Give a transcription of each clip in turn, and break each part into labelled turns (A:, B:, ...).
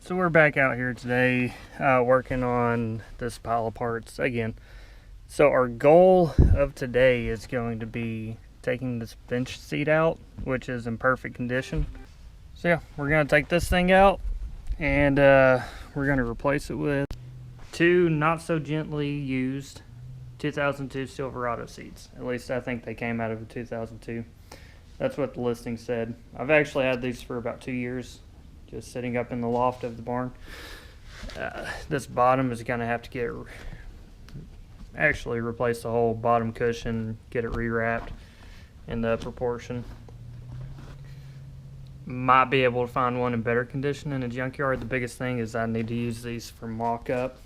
A: So we're back out here today working on this pile of parts again. So our goal of today is going to be taking this bench seat out, which is in perfect condition. So yeah, we're going to take this thing out and we're going to replace it with two not so gently used 2002 Silverado seats. At least I think they came out of a 2002. That's what the listing said. I've actually had these for about 2 years, just sitting up in the loft of the barn. This bottom is going to have to get actually replace the whole bottom cushion, get it rewrapped in the proportion. Might be able to find one in better condition in a junkyard. The biggest thing is I need to use these for mock-up,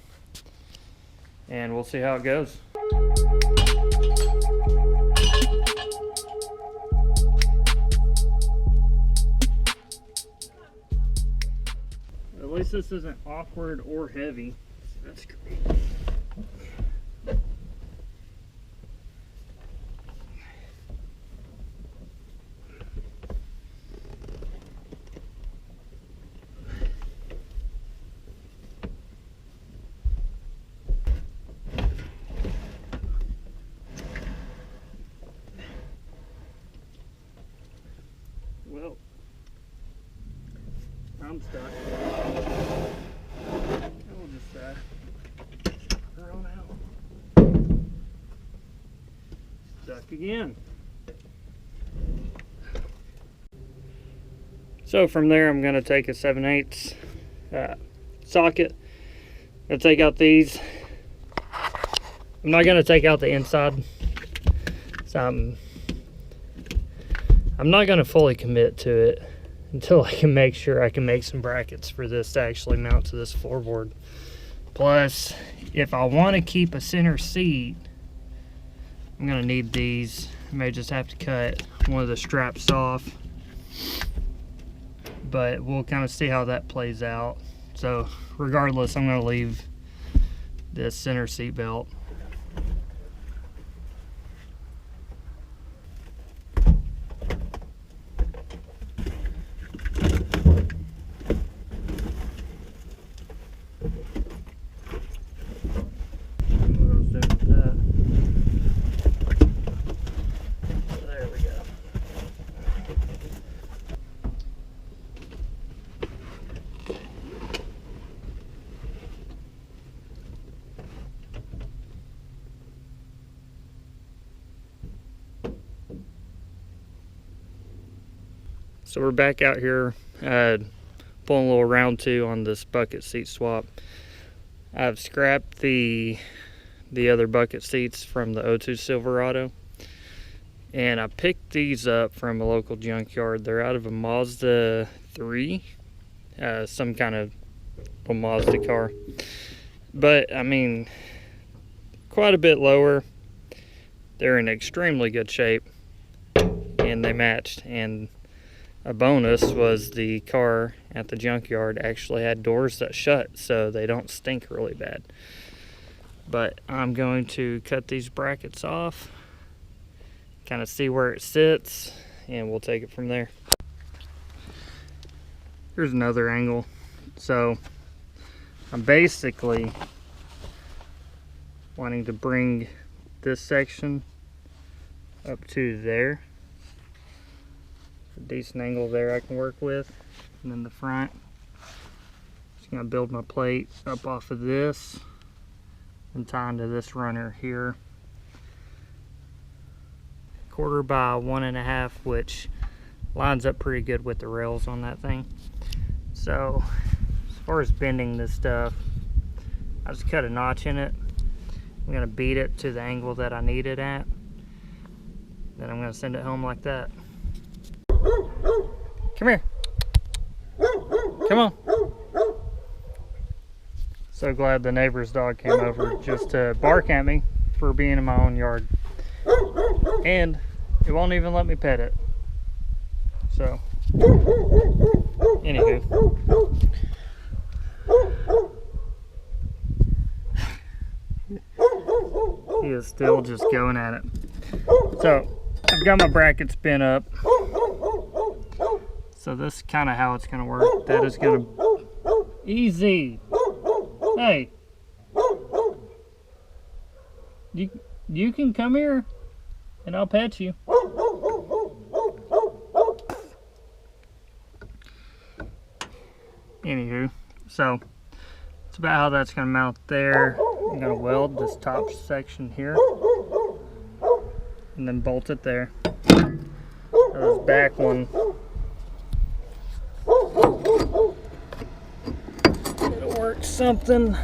A: and we'll see how it goes. At least this isn't awkward or heavy, so that's great. Well, I'm stuck. I'll just throw out. Stuck again. So from there, I'm going to take a 7/8 socket. I'll take out these. I'm not going to take out the inside. So I'm not going to fully commit to it until I can make sure I can make some brackets for this to actually mount to this floorboard. Plus, if I want to keep a center seat, I'm going to need these. I may just have to cut one of the straps off, but we'll kind of see how that plays out. So regardless, I'm going to leave this center seat belt. So we're back out here pulling a little round 2 on this bucket seat swap. I've scrapped the other bucket seats from the 02 Silverado, and I picked these up from a local junkyard. They're out of a Mazda 3, some kind of little Mazda car. But I mean, quite a bit lower. They're in extremely good shape, and they matched. And a bonus was the car at the junkyard actually had doors that shut, so they don't stink really bad. But I'm going to cut these brackets off, kind of see where it sits, and we'll take it from there. Here's another angle. So I'm basically wanting to bring this section up to there. A decent angle there I can work with. And then the front, just gonna build my plate up off of this and tie into this runner here. 1/4 by 1.5, which lines up pretty good with the rails on that thing. So as far as bending this stuff, I just cut a notch in it. I'm gonna beat it to the angle that I need it at. Then I'm gonna send it home like that. Come here. Come on. So glad the neighbor's dog came over just to bark at me for being in my own yard. And it won't even let me pet it. So, anywho. He is still just going at it. So, I've got my brackets bent up. So this is kind of how it's going to work. That is going to Easy. Hey. You can come here and I'll pet you. Anywho, so it's about how that's going to mount there. I'm going to weld this top section here and then bolt it there. Now this back one, it'll work something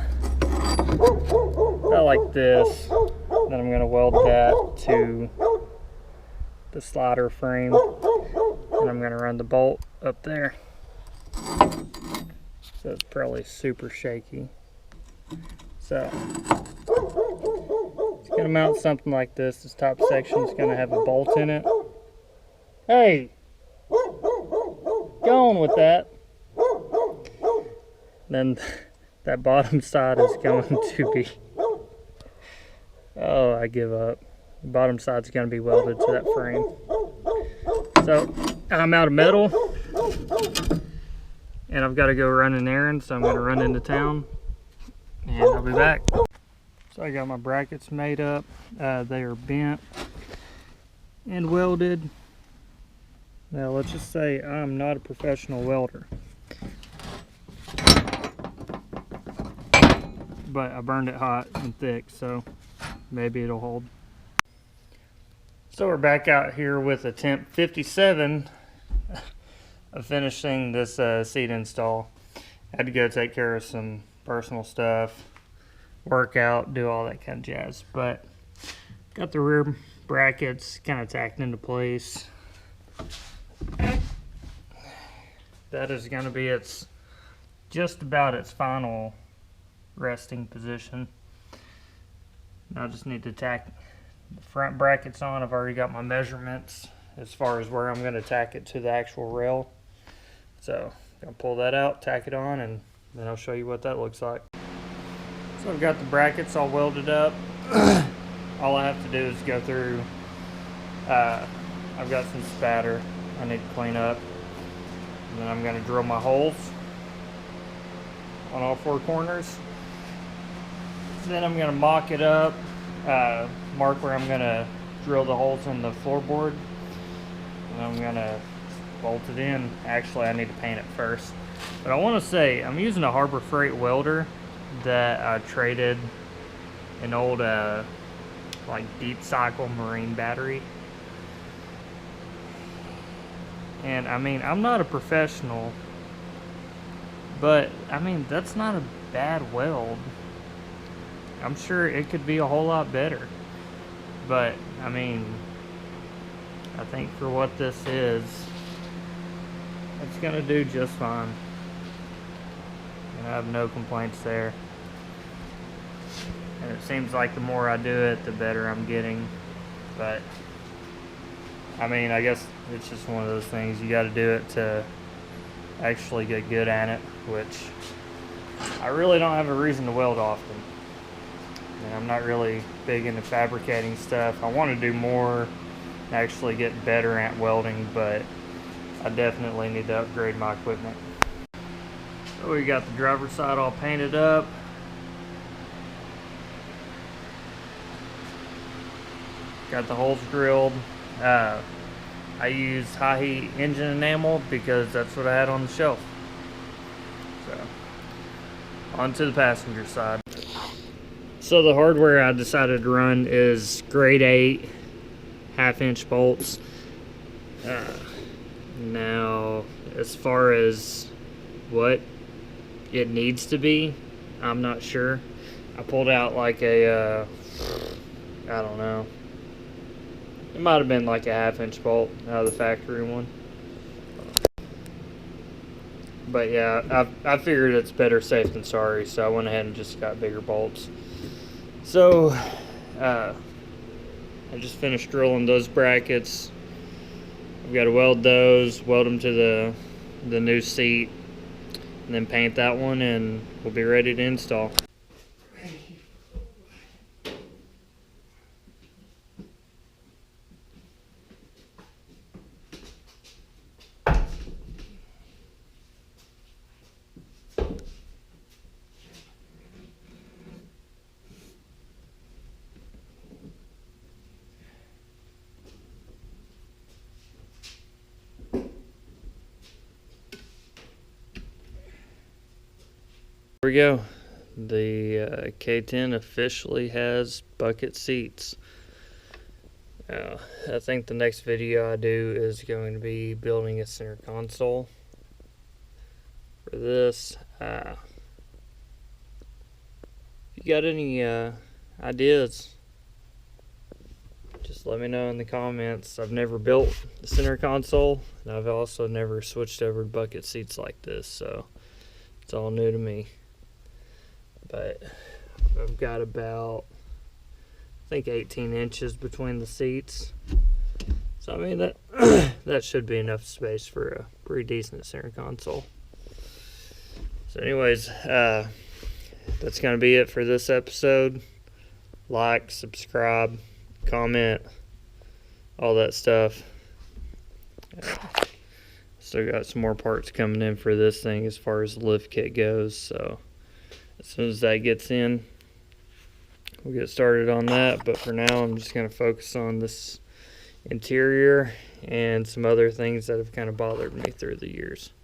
A: about like this. Then I'm going to weld that to the slider frame and I'm going to run the bolt up there. So it's probably super shaky. So it's going to mount something like this. This top section is going to have a bolt in it. Hey, go on with that. Then that bottom side is going to be, oh, I give up. The bottom side is going to be welded to that frame. So I'm out of metal and I've got to go run an errand, so I'm going to run into town and I'll be back. So I got my brackets made up. They are bent and welded. Now let's just say I'm not a professional welder, but I burned it hot and thick, so maybe it'll hold. So we're back out here with attempt 57 of finishing this seat install. I had to go take care of some personal stuff, work out, do all that kind of jazz, but got the rear brackets kind of tacked into place. That is going to be just about its final resting position. Now I just need to tack the front brackets on. I've already got my measurements as far as where I'm going to tack it to the actual rail. So I'm going to pull that out, tack it on, and then I'll show you what that looks like. So I've got the brackets all welded up. All I have to do is go through, I've got some spatter I need to clean up. And then I'm going to drill my holes on all four corners. Then I'm going to mock it up, mark where I'm going to drill the holes in the floorboard. And I'm going to bolt it in. Actually, I need to paint it first. But I want to say, I'm using a Harbor Freight welder that I traded an old like deep cycle marine battery. And I mean, I'm not a professional, but I mean, that's not a bad weld. I'm sure it could be a whole lot better, but I mean, I think for what this is, it's gonna do just fine. And I have no complaints there. And it seems like the more I do it, the better I'm getting. But I mean, I guess it's just one of those things. You got to do it to actually get good at it, which I really don't have a reason to weld often. And I'm not really big into fabricating stuff. I want to do more, actually get better at welding, but I definitely need to upgrade my equipment. So we got the driver's side all painted up. Got the holes drilled. I use high heat engine enamel because that's what I had on the shelf. So, on to the passenger side. So the hardware I decided to run is grade 8 1/2-inch bolts. Now, as far as what it needs to be, I'm not sure. I pulled out like a, I don't know. It might have been like a 1/2-inch bolt out of the factory one. But yeah, I figured it's better safe than sorry, so I went ahead and just got bigger bolts. So, I just finished drilling those brackets. I've got to weld those, weld them to the new seat, and then paint that one, and we'll be ready to install. we go. The K10 officially has bucket seats. I think the next video I do is going to be building a center console. For this, if you got any ideas, just let me know in the comments. I've never built the center console, and I've also never switched over to bucket seats like this, so it's all new to me. But I've got about, I think, 18 inches between the seats, so I mean that that should be enough space for a pretty decent center console. So anyways, that's going to be it for this episode. Like, subscribe, comment, all that stuff. Still got some more parts coming in for this thing as far as the lift kit goes, so as soon as that gets in, we'll get started on that. But for now, I'm just going to focus on this interior and some other things that have kind of bothered me through the years.